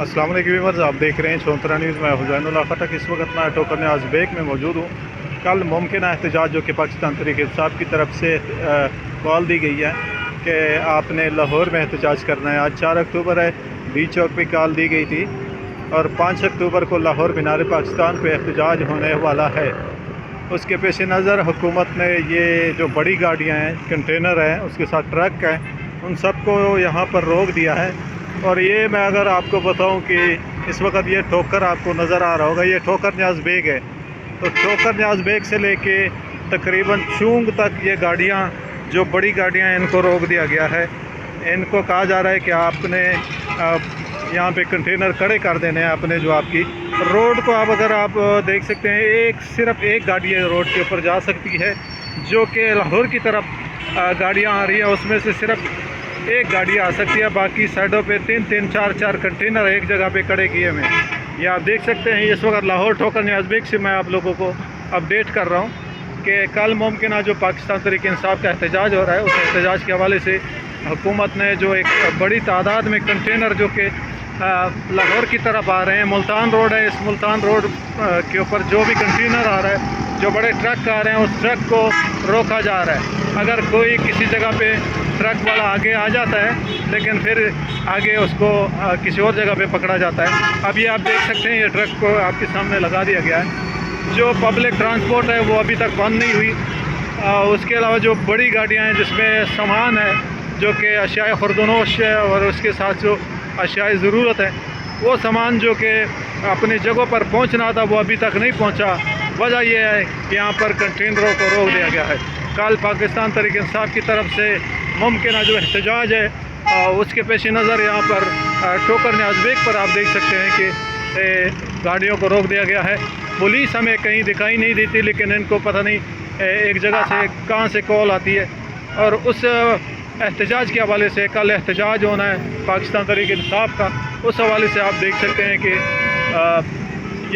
अस्सलाम वालेकुम व्यूअर्स, आप देख रहे हैं 64 न्यूज़। मैं हुसैनुल्लाह खटक इस वक्त मैं टोकर आज़बेक में मौजूद हूँ। कल मुमकिन एहतजाज जो कि पाकिस्तान तहरीक इंसाफ की तरफ से कॉल दी गई है कि आपने लाहौर में एहतजाज करना है। आज 4 अक्टूबर है, बीच चौक पे कॉल दी गई थी और 5 अक्टूबर को लाहौर मीनार पाकिस्तान पे एहतजाज होने वाला है। उसके पेश नज़र हुकूमत ने ये जो बड़ी गाड़ियाँ हैं, कंटेनर हैं, उसके साथ ट्रक हैं, उन सबको यहाँ पर रोक दिया है। और ये मैं अगर आपको बताऊं कि इस वक्त ये ठोकर आपको नज़र आ रहा होगा, ये ठोकर न्याज़ बेग है। तो ठोकर न्याज़ बेग से लेके तकरीबन चूंग तक ये गाड़ियाँ, जो बड़ी गाड़ियाँ हैं, इनको रोक दिया गया है। इनको कहा जा रहा है कि आपने यहाँ पे कंटेनर खड़े कर देने हैं अपने, जो आपकी रोड को अगर आप देख सकते हैं, सिर्फ एक गाड़ी रोड के ऊपर जा सकती है, जो कि लाहौर की तरफ गाड़ियाँ आ रही हैं, उसमें से सिर्फ एक गाड़ी आ सकती है। बाकी साइडों पे 3-3, 4-4 कंटेनर एक जगह पे खड़े किए हुए हैं। ये आप देख सकते हैं। इस वक्त लाहौर ठोकर न्याज़ बेग से मैं आप लोगों को अपडेट कर रहा हूँ कि कल मुमकिन जो पाकिस्तान तहरीक इंसाफ का एहतजाज हो रहा है, उस एहतजाज के हवाले से हुकूमत ने जो एक बड़ी तादाद में कंटेनर जो कि लाहौर की तरफ आ रहे हैं, मुल्तान रोड है, इस मुल्तान रोड के ऊपर जो भी कंटेनर आ रहा है, जो बड़े ट्रक आ रहे हैं, उस ट्रक को रोका जा रहा है। अगर कोई किसी जगह पे ट्रक वाला आगे आ जाता है, लेकिन फिर आगे उसको किसी और जगह पे पकड़ा जाता है। अब ये आप देख सकते हैं, ये ट्रक को आपके सामने लगा दिया गया है। जो पब्लिक ट्रांसपोर्ट है वो अभी तक बंद नहीं हुई। उसके अलावा जो बड़ी गाड़ियाँ हैं जिसमें सामान है, जो कि अशियाए खुर्दनोश है और उसके साथ जो अशियाए ज़रूरत है, वो सामान जो कि अपनी जगहों पर पहुंचना था, वो अभी तक नहीं पहुंचा। वजह यह है कि यहाँ पर कंटेनरों को रोक दिया गया है। कल पाकिस्तान तहरीक इंसाफ की तरफ से मुमकिन जो एहतजाज है, उसके पेश नज़र यहाँ पर ठोकर न्याज़ बेग पर आप देख सकते हैं कि गाड़ियों को रोक दिया गया है। पुलिस हमें कहीं दिखाई नहीं देती, लेकिन इनको पता नहीं एक जगह से कहाँ से कॉल आती है। और उस एहतजाज के हवाले से, कल एहतजाज होना है पाकिस्तान तहरीक इंसाफ का, उस हवाले से आप देख सकते हैं कि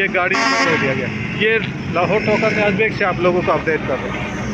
ये गाड़ी को रोक दिया गया। ये लाहौर ठोकर न्याज़ बेग से आप लोगों को अपडेट कर रहे हैं।